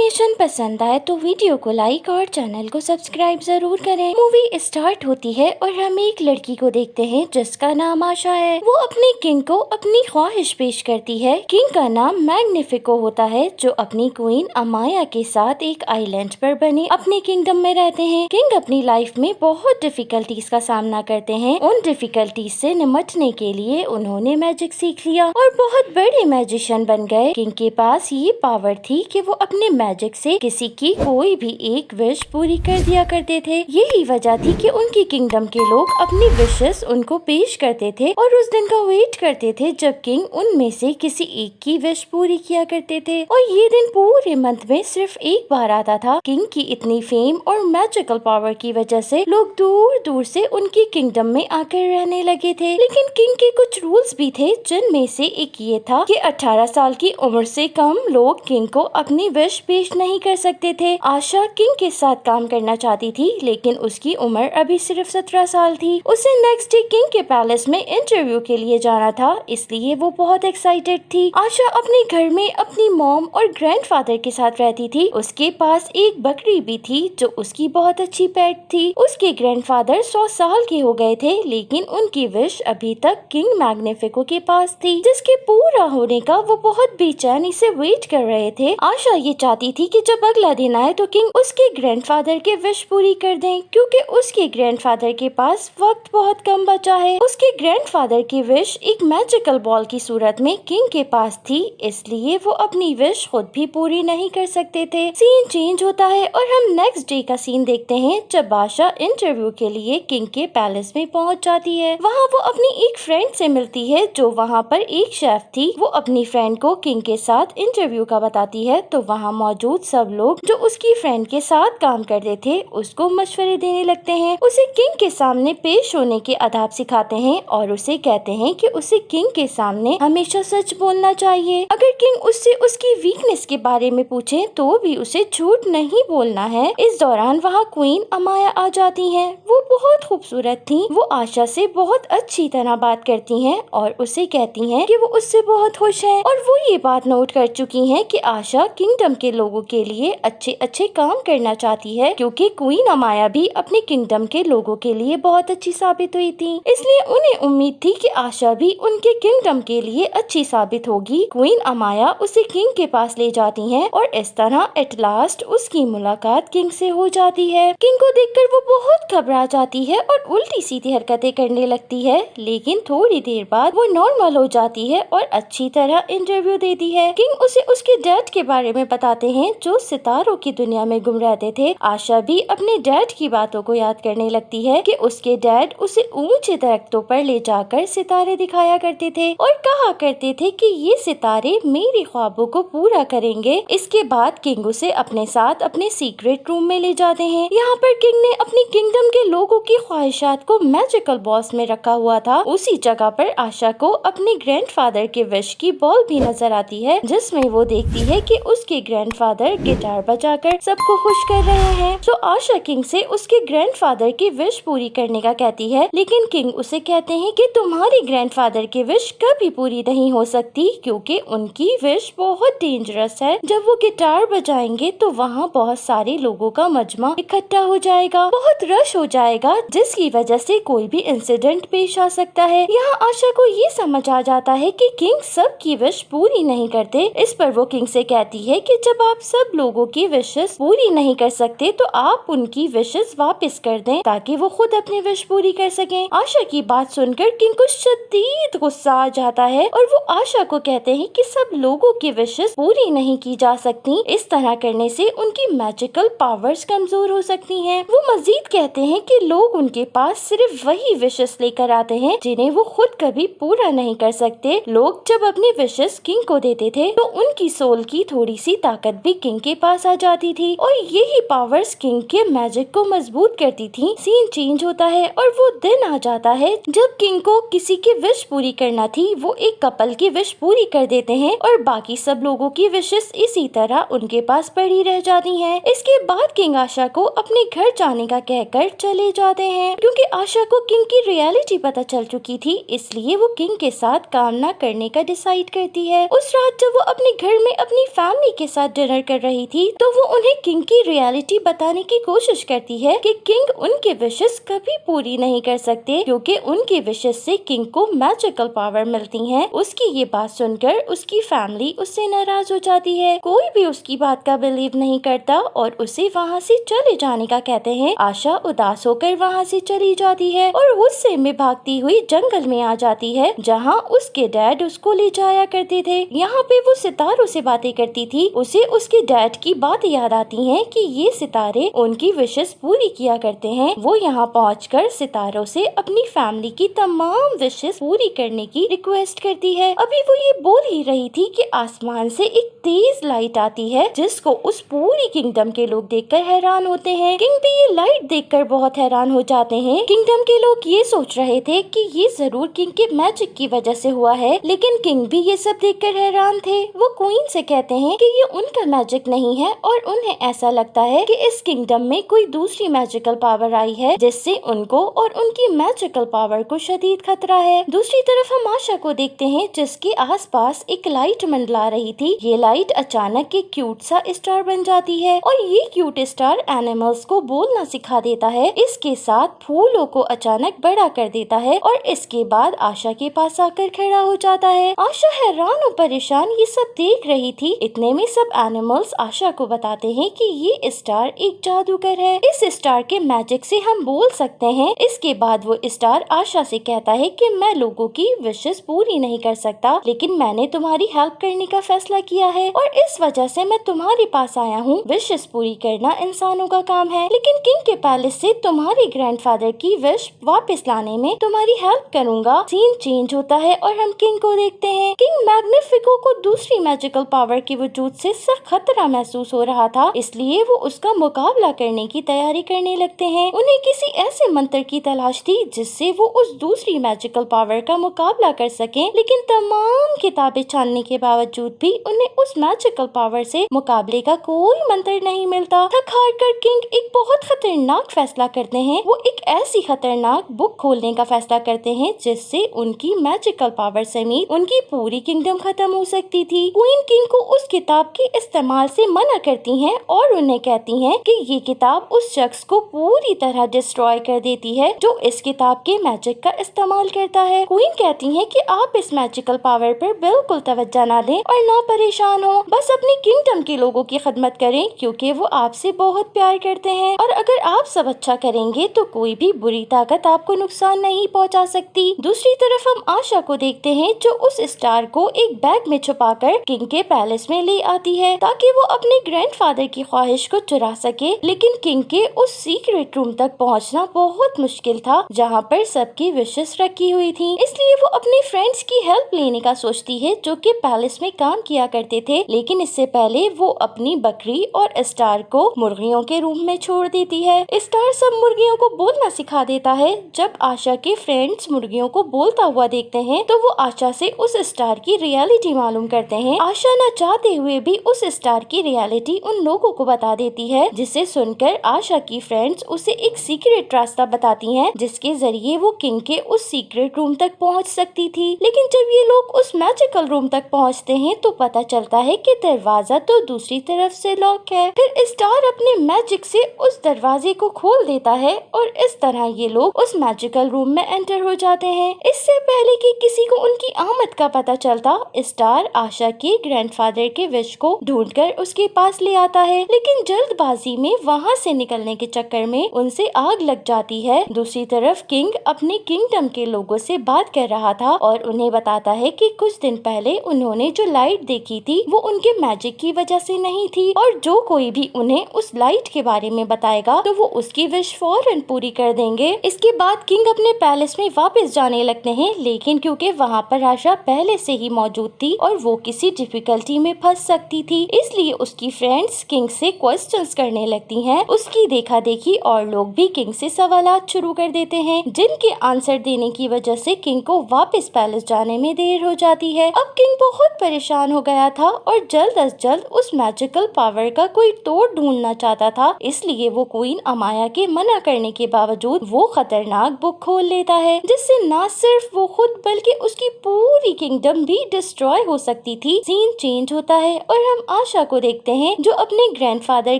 Animation पसंद आए तो वीडियो को लाइक और चैनल को सब्सक्राइब जरूर करें। मूवी स्टार्ट होती है और हम एक लड़की को देखते हैं जिसका नाम आशा है। वो अपने किंग को अपनी ख्वाहिश पेश करती है। किंग का नाम मैग्निफिको होता है जो अपनी क्वीन अमाया के साथ एक आइलैंड पर बने अपने किंगडम में रहते हैं। किंग अपनी लाइफ में बहुत डिफिकल्टीज का सामना करते हैं। उन डिफिकल्टीज से निपटने के लिए उन्होंने मैजिक सीख लिया और बहुत बड़े मैजिशियन बन गए। किंग के पास ये पावर थी कि वो अपने मैजिक से किसी की कोई भी एक विश पूरी कर दिया करते थे। यही वजह थी कि उनकी किंगडम के लोग अपनी विशेस उनको पेश करते थे और उस दिन का वेट करते थे जब किंग उनमें से किसी एक की विश पूरी किया करते थे। और ये दिन पूरे मंथ में सिर्फ एक बार आता था। किंग की इतनी फेम और मैजिकल पावर की वजह से लोग दूर दूर से उनकी किंगडम में आकर रहने लगे थे। लेकिन किंग के कुछ रूल्स भी थे जिनमें से एक ये था कि 18 साल की उम्र से कम लोग किंग को अपनी विश पेश नहीं कर सकते थे। आशा किंग के साथ काम करना चाहती थी लेकिन उसकी उम्र अभी सिर्फ 17 साल थी। उसे नेक्स्ट डे किंग के पैलेस में इंटरव्यू के लिए जाना था, इसलिए वो बहुत एक्साइटेड थी। आशा अपने घर में अपनी मॉम और ग्रैंडफादर के साथ रहती थी। उसके पास एक बकरी भी थी जो उसकी बहुत अच्छी पेट थी। उसके ग्रैंडफादर 100 साल के हो गए थे लेकिन उनकी विश अभी तक किंग मैग्निफिको के पास थी जिसके पूरा होने का वो बहुत बेचैनी से वेट कर रहे थे। आशा ये चाहती थी कि जब अगला दिन आए तो किंग उसके ग्रैंडफादर के विश पूरी कर दें क्योंकि उसके ग्रैंडफादर के पास वक्त बहुत कम बचा है। उसके ग्रैंडफादर की विश एक मैजिकल बॉल की सूरत में किंग के पास थी, इसलिए वो अपनी विश खुद भी पूरी नहीं कर सकते थे। सीन चेंज होता है और हम नेक्स्ट डे का सीन देखते हैं जब आशा इंटरव्यू के लिए किंग के पैलेस में पहुंच जाती है। वहाँ वो अपनी एक फ्रेंड से मिलती है जो वहाँ पर एक शेफ थी। वो अपनी फ्रेंड को किंग के साथ इंटरव्यू का बताती है तो वहाँ मौजूद सब लोग जो उसकी फ्रेंड के साथ काम करते थे उसको मशवरे देने लगते हैं। उसे किंग के सामने पेश होने के आदाब सिखाते हैं और उसे कहते हैं कि उसे किंग के सामने हमेशा सच बोलना चाहिए। अगर किंग उससे उसकी वीकनेस के बारे में पूछे तो भी उसे झूठ नहीं बोलना है। इस दौरान वहाँ क्वीन अमाया आ जाती है। वो बहुत खूबसूरत थी। वो आशा से बहुत अच्छी तरह बात करती हैं और उसे कहती हैं कि वो उससे बहुत खुश है और वो ये बात नोट कर चुकी हैं कि आशा किंगडम के लोगों के लिए अच्छे अच्छे काम करना चाहती है क्योंकि क्वीन अमाया भी अपने किंगडम के लोगों के लिए बहुत अच्छी साबित हुई थी। इसलिए उन्हें उम्मीद थी कि आशा भी उनके किंगडम के लिए अच्छी साबित होगी। क्वीन अमाया उसे किंग के पास ले जाती हैं और इस तरह एट लास्ट उसकी मुलाकात किंग से हो जाती है। किंग को देखकर वो बहुत घबरा जाती है और उल्टी सीधी हरकतें करने लगती है लेकिन थोड़ी देर बाद वो नॉर्मल हो जाती है और अच्छी तरह इंटरव्यू देती है। किंग उसे उसके डैड के बारे में बताते हैं जो सितारों की दुनिया में गुम रहते थे। आशा भी अपने डैड की बातों को याद करने लगती है कि उसके डैड उसे ऊंचे दरख्तों पर ले जाकर सितारे दिखाया करते थे और कहा करते थे कि ये सितारे मेरे ख्वाबों को पूरा करेंगे। इसके बाद किंग उसे अपने साथ अपने सीक्रेट रूम में ले जाते हैं। यहाँ पर किंग ने अपनी किंगडम के लोगों की ख्वाहिशात को मैजिकल बॉक्स में रखा हुआ था। उसी जगह पर आशा को अपने ग्रैंडफादर के विश की बॉल भी नजर आती है जिसमें वो देखती है कि उसके ग्रैंडफादर गिटार बजाकर सबको खुश कर रहे हैं। तो आशा किंग से उसके ग्रैंडफादर की विश पूरी करने का कहती है लेकिन किंग उसे कहते हैं कि तुम्हारी ग्रैंडफादर की विश कभी पूरी नहीं हो सकती क्योंकि उनकी विश बहुत डेंजरस है। जब वो गिटार बजाएंगे तो वहाँ बहुत सारे लोगों का मजमा इकट्ठा हो जाएगा, बहुत रश हो जाएगा जिसकी वजह से कोई भी इंसिडेंट पेश आ सकता है। यहाँ आशा को ये समझ आ जाता है कि किंग सबकी विश पूरी नहीं करते। इस पर वो किंग से कहती है कि जब आप सब लोगों की विशेस पूरी नहीं कर सकते तो आप उनकी विशेस वापस कर दें ताकि वो खुद अपनी विश पूरी कर सकें। आशा की बात सुनकर किंग को शदीद गुस्सा आ जाता है और वो आशा को कहते हैं कि सब लोगों की विशेस पूरी नहीं की जा सकती। इस तरह करने से उनकी मैजिकल पावर्स कमजोर हो सकती हैं। वो मजीद कहते हैं कि लोग उनके पास सिर्फ वही विशेस लेकर आते हैं जिन्हें वो खुद कभी पूरा नहीं कर सकते। लोग जब अपनी विशेस किंग को देते थे तो उनकी सोल की थोड़ी सी ताकत भी किंग के पास आ जाती थी और यही पावर्स किंग के मैजिक को मजबूत करती थी। सीन चेंज होता है और वो दिन आ जाता है जब किंग को किसी की विश पूरी करना थी। वो एक कपल की विश पूरी कर देते हैं और बाकी सब लोगों की विशेस इसी तरह उनके पास पड़ी रह जाती हैं। इसके बाद किंग आशा को अपने घर जाने का कहकर चले जाते हैं क्योंकि आशा को किंग की रियलिटी पता चल चुकी थी, इसलिए वो किंग के साथ काम न करने का डिसाइड करती है। उस रात जब वो अपने घर में अपनी फैमिली के साथ डिनर कर रही थी तो वो उन्हें किंग की रियलिटी बताने की कोशिश करती है कि किंग उनके विशेस कभी पूरी नहीं कर सकते क्योंकि उनके विशेस से किंग को मैजिकल पावर मिलती है। उसकी ये बात सुनकर उसकी फैमिली उससे नाराज हो जाती है। कोई भी उसकी बात का बिलीव नहीं करता और उसे वहाँ से चले जाने का कहते हैं। आशा उदास होकर वहाँ से चली जाती है और गुस्से में भागती हुई जंगल में आ जाती है जहाँ उसके डैड उसको ले जाया करते थे। यहाँ पे वो सितारों से बातें करती थी। उसे उसके डैड की बात याद आती है कि ये सितारे उनकी विशेस पूरी किया करते हैं। वो यहाँ पहुंचकर सितारों से अपनी फैमिली की तमाम विशेस पूरी करने की रिक्वेस्ट करती है। अभी वो ये बोल ही रही थी कि आसमान से एक तेज लाइट आती है जिसको उस पूरी किंगडम के लोग देखकर हैरान होते हैं। किंग भी ये लाइट देखकर बहुत हैरान हो जाते हैं। किंगडम के लोग ये सोच रहे थे कि ये जरूर किंग के मैजिक की वजह से हुआ है, लेकिन किंग भी ये सब देखकर हैरान थे। वो क्वीन से कहते हैं कि ये उनका मैजिक नहीं है और उन्हें ऐसा लगता है कि इस किंगडम में कोई दूसरी मैजिकल पावर आई है जिससे उनको और उनकी मैजिकल पावर को शदीद खतरा है। दूसरी तरफ हम आशा को देखते हैं जिसके आसपास एक लाइट मंडला रही थी। ये लाइट अचानक एक क्यूट सा स्टार बन जाती है और ये क्यूट स्टार एनिमल्स को बोलना सिखा देता है। इसके साथ फूलों को अचानक बड़ा कर देता है और इसके बाद आशा के पास आकर खड़ा हो जाता है। आशा हैरान और परेशान ये सब देख रही थी। इतने में सब एनिमल्स आशा को बताते हैं कि ये स्टार एक जादूगर है। इस स्टार के मैजिक से हम बोल सकते हैं। इसके बाद वो स्टार आशा से कहता है कि मैं लोगों की विशेस पूरी नहीं कर सकता, लेकिन मैंने तुम्हारी हेल्प करने का फैसला किया है और इस वजह से मैं तुम्हारे पास आया हूँ। विशेस पूरी करना इंसानों का काम है, लेकिन किंग के पैलेस से तुम्हारे ग्रैंडफादर की विश वापस लाने में तुम्हारी हेल्प करूंगा। सीन चेंज होता है और हम किंग को देखते हैं। किंग मैग्निफिको को दूसरी मैजिकल पावर के वजूद से सख्त खतरा महसूस हो रहा था, इसलिए वो उसका मुकाबला करने की तैयारी करने लगते हैं। उन्हें किसी ऐसे मंत्र की तलाश थी जिससे वो उस दूसरी मैजिकल पावर का मुकाबला कर सकें, लेकिन तमाम किताबें छानने के बावजूद भी उन्हें उस मैजिकल पावर से मुकाबले का कोई मंत्र नहीं मिलता। थक हार कर किंग एक बहुत खतरनाक फैसला करते हैं। वो एक ऐसी खतरनाक बुक खोलने का फैसला करते हैं जिससे उनकी मैजिकल पावर समेत उनकी पूरी किंगडम खत्म हो सकती थी। क्वीन किंग को उस किताब के इस्तेमाल से मना करती हैं और उन्हें कहती हैं कि ये किताब उस शख्स को पूरी तरह डिस्ट्रॉय कर देती है जो इस किताब के मैजिक का इस्तेमाल करता है। क्वीन कहती है कि आप इस मैजिकल पावर पर बिल्कुल तवज्जो ना दें और ना परेशान हो, बस अपनी किंगडम के लोगों की खिदमत करें क्योंकि वो आपसे बहुत प्यार करते हैं और अगर आप सब अच्छा करेंगे तो कोई भी बुरी ताकत आपको नुकसान नहीं पहुंचा सकती। दूसरी तरफ हम आशा को देखते हैं जो उस स्टार को एक बैग में छुपाकर किंग के पैलेस में ले आती है ताकि वो अपने ग्रैंडफादर की ख्वाहिश को चुरा सके, लेकिन किंग के उस सीक्रेट रूम तक पहुंचना बहुत मुश्किल था जहां पर सबकी विशेस रखी हुई थी। इसलिए वो अपने फ्रेंड्स की हेल्प लेने का सोचती है जो कि पैलेस में काम किया करते थे, लेकिन इससे पहले वो अपनी बकरी और स्टार को मुर्गियों के रूम में छोड़ देती है। स्टार सब मुर्गियों को बोलना सिखा देता है। जब आशा के फ्रेंड्स मुर्गियों को बोलता हुआ देखते हैं तो वो आशा से उस स्टार की रियलिटी मालूम करते हैं। आशा न चाहते हुए भी उस स्टार की रियलिटी उन लोगों को बता देती है, जिसे सुनकर आशा की फ्रेंड्स उसे एक सीक्रेट रास्ता बताती हैं जिसके जरिए वो किंग के उस सीक्रेट रूम तक पहुंच सकती थी। लेकिन जब ये लोग उस मैजिकल रूम तक पहुंचते हैं तो पता चलता है कि दरवाजा तो दूसरी तरफ से लॉक है। फिर स्टार अपने मैजिक से उस दरवाजे को खोल देता है और इस तरह ये लोग उस मैजिकल रूम में एंटर हो जाते हैं। इससे पहले कि किसी को उनकी आमद का पता चलता, स्टार आशा के ग्रैंडफादर के विश को ढूंढकर उसके पास ले आता है, लेकिन जल्दबाजी में वहाँ से निकलने के चक्कर में उनसे आग लग जाती है। दूसरी तरफ किंग अपने किंगडम के लोगों से बात कर रहा था और उन्हें बताता है कि कुछ दिन पहले उन्होंने जो लाइट देखी थी वो उनके मैजिक की वजह से नहीं थी और जो कोई भी उन्हें उस लाइट के बारे में बताएगा तो वो उसकी विश फौरन पूरी कर देंगे। इसके बाद किंग अपने पैलेस में वापस जाने लगते हैं, लेकिन क्योंकि वहाँ पर आशा पहले से ही मौजूद थी और वो किसी डिफिकल्टी में फंस सकती थी, इसलिए उसकी फ्रेंड्स किंग से क्वेश्चंस करने लगती हैं। उसकी देखा देखी और लोग भी किंग से सवालात शुरू कर देते हैं जिनके आंसर देने की वजह से किंग को वापस पैलेस जाने में देर हो जाती है। अब किंग बहुत परेशान हो गया था और जल्द अज जल्द उस मैजिकल पावर का कोई तोड़ ढूंढना चाहता था, इसलिए वो क्वीन अमाया के मना करने के बावजूद वो खतरनाक बुक खोल लेता है जिससे न सिर्फ वो खुद बल्कि उसकी पूरी किंगडम भी डिस्ट्रॉय हो सकती थी। सीन चेंज होता है और हम आशा को देखते हैं जो अपने ग्रैंडफादर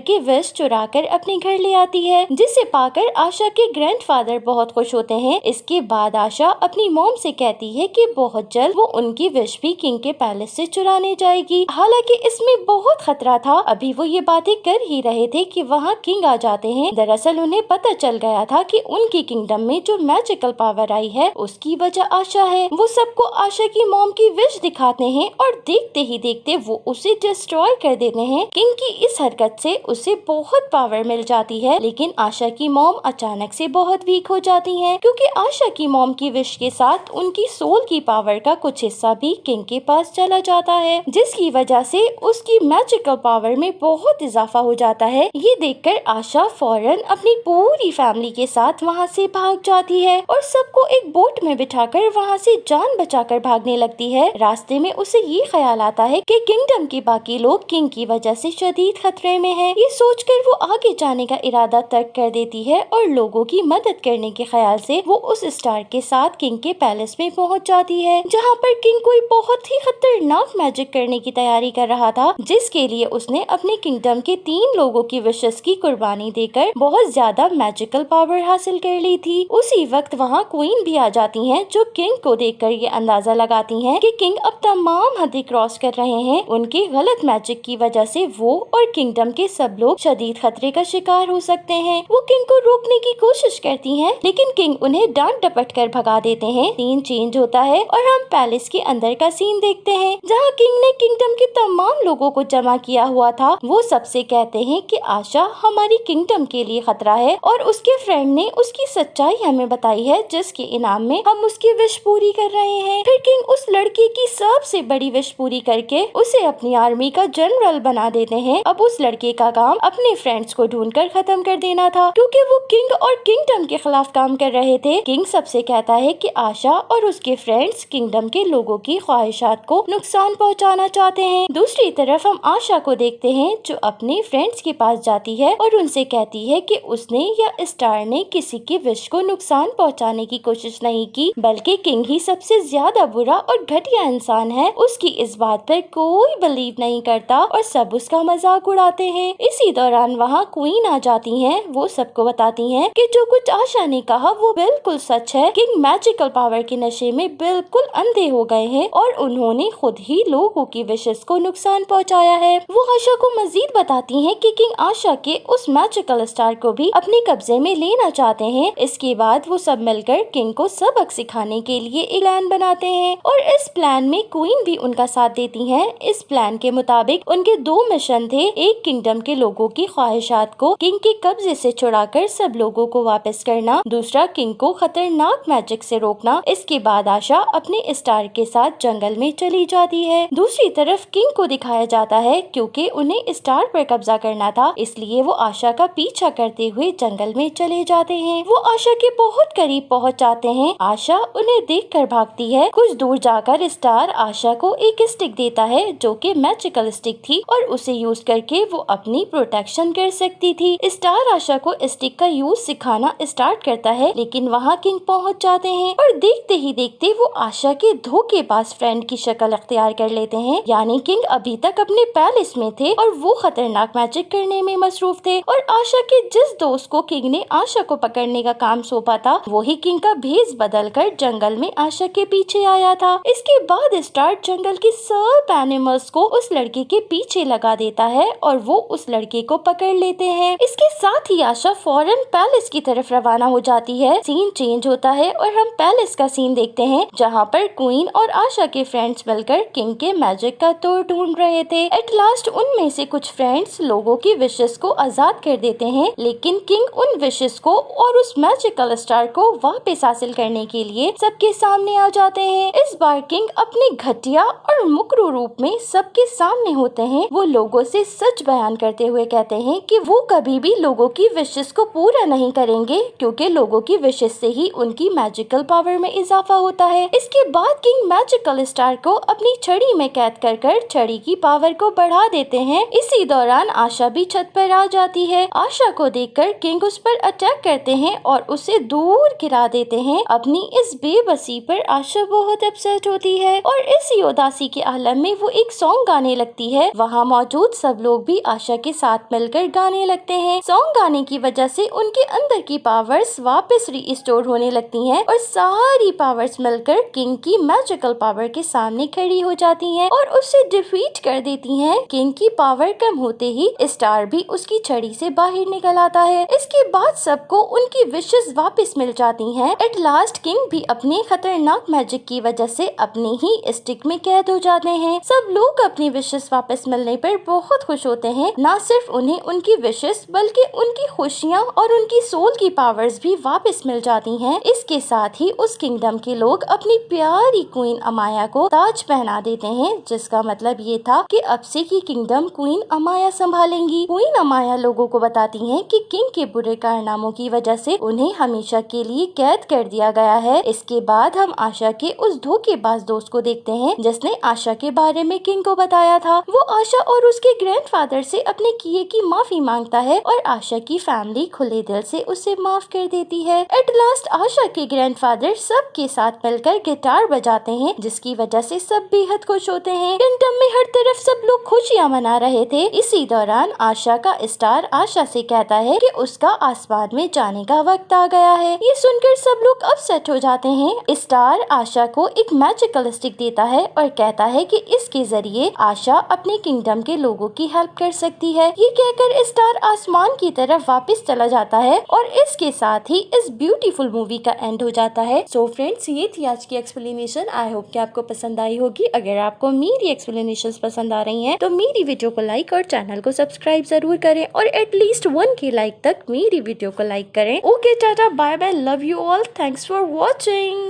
के विश चुराकर अपने घर ले आती है, जिसे पाकर आशा के ग्रैंडफादर बहुत खुश होते हैं। इसके बाद आशा अपनी मॉम से कहती है कि बहुत जल्द वो उनकी विश भी किंग के पैलेस से चुराने जाएगी। हालांकि इसमें बहुत खतरा था। अभी वो ये बातें कर ही रहे थे कि वहाँ किंग आ जाते हैं। दरअसल उन्हें पता चल गया था कि उनकी किंगडम में जो मैजिकल पावर आई है उसकी वजह आशा है। वो सबको आशा की मॉम की विश दिखाते हैं और देखते ही देखते वो उसे डिस्ट्रॉय कर देते हैं। किंग की इस हरकत से उसे बहुत पावर मिल जाती है, लेकिन आशा की मॉम अचानक से बहुत वीक हो जाती हैं, क्योंकि आशा की मॉम की विश के साथ उनकी सोल की पावर का कुछ हिस्सा भी किंग के पास चला जाता है, जिसकी वजह से उसकी मैजिकल पावर में बहुत इजाफा हो जाता है। ये देखकर आशा फौरन अपनी पूरी फैमिली के साथ वहाँ से भाग जाती है और सबको एक बोट में बिठाकर वहाँ से जान बचाकर भागने लगती है। रास्ते में उसे ये ख्याल आता है कि किंगडम के बाकी लोग किंग की वजह से शदीद खतरे में हैं। ये सोचकर वो आगे जाने का इरादा तर्क कर देती है और लोगों की मदद करने के ख्याल से वो उस स्टार के साथ किंग के पैलेस में पहुंच जाती है, जहां पर किंग कोई बहुत ही खतरनाक मैजिक करने की तैयारी कर रहा था, जिसके लिए उसने अपने किंगडम के 3 लोगों की विशेस की कुर्बानी देकर बहुत ज्यादा मैजिकल पावर हासिल कर ली थी। उसी वक्त वहाँ क्वीन भी आ जाती है, जो किंग को देखकर ये अंदाजा लगाती है कि किंग अब तमाम हदें क्रॉस कर रहे हैं। उनके गलत मैजिक की वजह से वो और किंगडम के सब लोग शदीद खतरे का शिकार हो सकते हैं। वो किंग को रोकने की कोशिश करती हैं, लेकिन किंग उन्हें डांट डपट कर भगा देते हैं। सीन चेंज होता है और हम पैलेस के अंदर का सीन देखते हैं, जहाँ किंग ने किंगडम के तमाम लोगों को जमा किया हुआ था। वो सबसे कहते हैं कि आशा हमारी किंगडम के लिए खतरा है और उसके फ्रेंड ने उसकी सच्चाई हमें बताई है, जिसके इनाम में हम उसकी विश पूरी कर रहे हैं। फिर किंग उस लड़की की सबसे बड़ी विश पूरी करके उसे अपनी आर्मी का जनरल बना देते हैं। अब उस लड़के का काम अपने फ्रेंड्स को ढूंढकर खत्म कर देना था, क्योंकि वो किंग और किंगडम के खिलाफ काम कर रहे थे। किंग सबसे कहता है कि आशा और उसके फ्रेंड्स किंगडम के लोगों की ख्वाहिशात को नुकसान पहुंचाना चाहते हैं। दूसरी तरफ हम आशा को देखते हैं, जो अपने फ्रेंड्स के पास जाती है और उनसे कहती है कि उसने या स्टार ने किसी की विश को नुकसान पहुंचाने की कोशिश नहीं की, बल्कि किंग ही सबसे ज्यादा बुरा और घटिया इंसान है। उसकी इस बात पर कोई बिलीव नहीं करता और सब उसका मजाक उड़ाते हैं। इसी दौरान वहाँ क्वीन आ जाती हैं। वो सबको बताती हैं कि जो कुछ आशा ने कहा वो बिल्कुल सच है। किंग मैजिकल पावर के नशे में बिल्कुल अंधे हो गए हैं और उन्होंने खुद ही लोगों की विशेस को नुकसान पहुंचाया है। वो आशा को मजीद बताती हैं कि किंग आशा के उस मैजिकल स्टार को भी अपने कब्जे में लेना चाहते हैं। इसके बाद वो सब मिलकर किंग को सबक सिखाने के लिए एक प्लान बनाते हैं और इस प्लान में क्वीन भी उनका साथ देती है। इस प्लान के मुताबिक उनके 2 मिशन थे। एक किंगडम के लोगों की ख्वाहिशात को किंग के कब्जे से छुड़ाकर सब लोगों को वापस करना, दूसरा किंग को खतरनाक मैजिक से रोकना। इसके बाद आशा अपने स्टार के साथ जंगल में चली जाती है। दूसरी तरफ किंग को दिखाया जाता है, क्योंकि उन्हें स्टार पर कब्जा करना था, इसलिए वो आशा का पीछा करते हुए जंगल में चले जाते हैं। वो आशा के बहुत करीब पहुंच जाते हैं। आशा उन्हें देखकर भागती है। कुछ दूर जाकर स्टार आशा को एक स्टिक देता है, जो कि मैजिकल स्टिक थी और उसे यूज करके वो अपनी प्रोटेक्शन कर सकती थी। स्टार आशा को स्टिक का यूज सिखाना स्टार्ट करता है, लेकिन वहाँ किंग पहुँच जाते हैं और देखते ही देखते वो आशा के धोखेबाज फ्रेंड की शक्ल अख्तियार कर लेते हैं। यानी किंग अभी तक अपने पैलेस में थे और वो खतरनाक मैजिक करने में मसरूफ थे और आशा के जिस दोस्त को किंग ने आशा को पकड़ने का काम सौंपा था, वही किंग का भेष बदलकर जंगल में आशा के पीछे आया था। इसके बाद स्टार जंगल के सब एनिमल्स को उस लड़के के पीछे लगा देता है और वो उस लड़के को पकड़ लेते हैं। इसके साथ ही आशा फौरन पैलेस की तरफ रवाना हो जाती है। सीन चेंज होता है और हम पैलेस का सीन देखते हैं, जहाँ पर क्वीन और आशा के फ्रेंड्स मिलकर किंग के मैजिक का तोड़ ढूंढ रहे थे। एट लास्ट उनमें से कुछ फ्रेंड्स लोगों की विशेस को आजाद कर देते हैं, लेकिन किंग उन विशेस को और उस मैजिकल स्टार को वापस हासिल करने के लिए सबके सामने आ जाते हैं। इस बार किंग अपने घटिया और मुकरू रूप में सबके सामने होते हैं। वो लोगों से सच बयान करते हुए कहते हैं कि वो कभी भी लोगों की विशेस को पूरा नहीं करेंगे, क्योंकि लोगों की विशेस से ही उनकी मैजिकल पावर में इजाफा होता है। इसके बाद किंग मैजिकल स्टार को अपनी छड़ी में कैद कर छड़ी की पावर को बढ़ा देते हैं। इसी दौरान आशा भी छत पर आ जाती है। आशा को देखकर किंग उस पर अटैक करते हैं और उसे दूर गिरा देते हैं। अपनी इस बेबसी पर आशा बहुत अपसेट होती है और इसी उदासी के आलम में वो एक सॉन्ग गाने लगती होती है वहाँ मौजूद सब लोग भी आशा के साथ मिलकर गाने लगते हैं। सॉन्ग गाने की वजह से उनके अंदर की पावर्स वापस रिस्टोर होने लगती हैं और सारी पावर्स मिलकर किंग की मैजिकल पावर के सामने खड़ी हो जाती हैं और उसे डिफीट कर देती हैं। किंग की पावर कम होते ही स्टार भी उसकी छड़ी से बाहर निकल आता है। इसके बाद सबको उनकी विशेस वापस मिल जाती हैं। एट लास्ट किंग भी अपने खतरनाक मैजिक की वजह से अपने ही स्टिक में कैद हो जाते हैं। सब लोग अपनी विशेस वापस मिलने पर बहुत खुश होते हैं। न सिर्फ उन्हें उनकी विशेस बल्कि उनकी खुशियाँ और उनकी सोल की पावर्स भी वापस मिल जाती हैं। इसके साथ ही उस किंगडम के लोग अपनी प्यारी क्वीन अमाया को ताज पहना देते हैं, जिसका मतलब ये था कि अब से की किंगडम क्वीन अमाया संभालेंगी। क्वीन अमाया लोगों को बताती हैं कि किंग के बुरे कारनामों की वजह से उन्हें हमेशा के लिए कैद कर दिया गया है। इसके बाद हम आशा के उस धोखेबाज दोस्त को देखते हैं जिसने आशा के बारे में किंग को बताया था। वो आशा और उसके ग्रैंडफादर से अपने किए की माफी मांगता है और आशा की फैमिली खुले दिल से उसे माफ कर देती है। एट लास्ट आशा के ग्रैंडफादर सबके साथ मिलकर गिटार बजाते हैं, जिसकी वजह से सब बेहद खुश होते हैं। किंगडम में हर तरफ सब लोग खुशियाँ मना रहे थे। इसी दौरान आशा का स्टार आशा से कहता है कि उसका आसमान में जाने का वक्त आ गया है। ये सुनकर सब लोग अपसेट हो जाते हैं। स्टार आशा को एक मैजिकल स्टिक देता है और कहता है कि इसके जरिए आशा अपने किंगडम के लोगों की हेल्प कर सकती है। ये कहकर स्टार आसमान की तरफ वापस चला जाता है और इसके साथ ही इस ब्यूटीफुल मूवी का एंड हो जाता है। सो फ्रेंड्स, ये थी आज की एक्सप्लेनेशन। आई होप कि आपको पसंद आई होगी। अगर आपको मेरी एक्सप्लेनेशंस पसंद आ रही हैं तो मेरी वीडियो को लाइक और चैनल को सब्सक्राइब जरूर करें और एटलीस्ट 1K लाइक तक मेरी वीडियो को लाइक करें। Okay, tata, bye bye, love you all, thanks for watching.